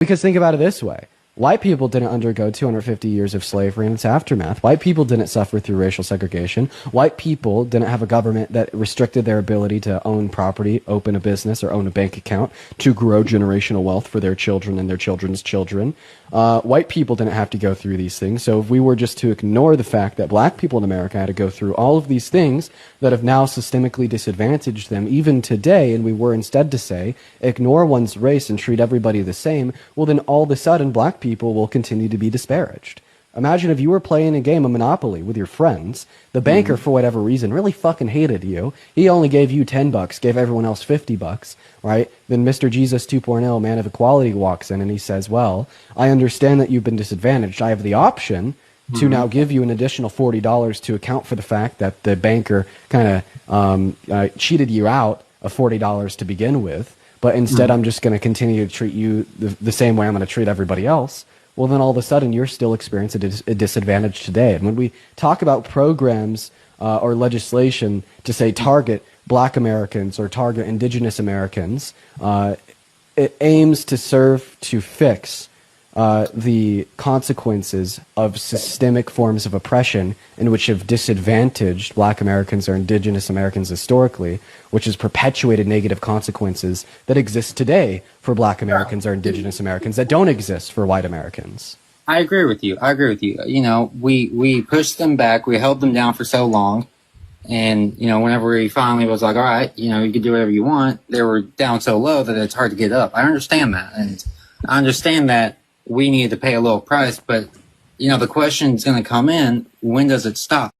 Because think about it this way. White people didn't undergo 250 years of slavery and its aftermath. White people didn't suffer through racial segregation. White people didn't have a government that restricted their ability to own property, open a business, or own a bank account to grow generational wealth for their children and their children's children. White people didn't have to go through these things. So if we were just to ignore the fact that black people in America had to go through all of these things that have now systemically disadvantaged them, even today, and we were instead to say, ignore one's race and treat everybody the same, well then all of a sudden black people will continue to be disparaged. Imagine if you were playing a game of Monopoly with your friends, the banker, for whatever reason, really fucking hated you. He only gave you $10, gave everyone else $50, right? Then Mr. Jesus 2.0, man of equality, walks in and he says, well, I understand that you've been disadvantaged. I have the option to now give you an additional $40 to account for the fact that the banker kind of cheated you out of $40 to begin with. But instead, I'm just going to continue to treat you the same way I'm going to treat everybody else. Well, then all of a sudden, you're still experiencing a disadvantage today. And when we talk about programs or legislation to say target black Americans or target indigenous Americans, it aims to serve to fix the consequences of systemic forms of oppression in which have disadvantaged black Americans or indigenous Americans historically, which has perpetuated negative consequences that exist today for black Americans or indigenous Americans that don't exist for white Americans. I agree with you. You know, we pushed them back. We held them down for so long. And, you know, whenever we finally was like, all right, you know, you can do whatever you want, they were down so low that it's hard to get up. I understand that. And I understand that we need to pay a little price, but, you know, the question's going to come in, when does it stop?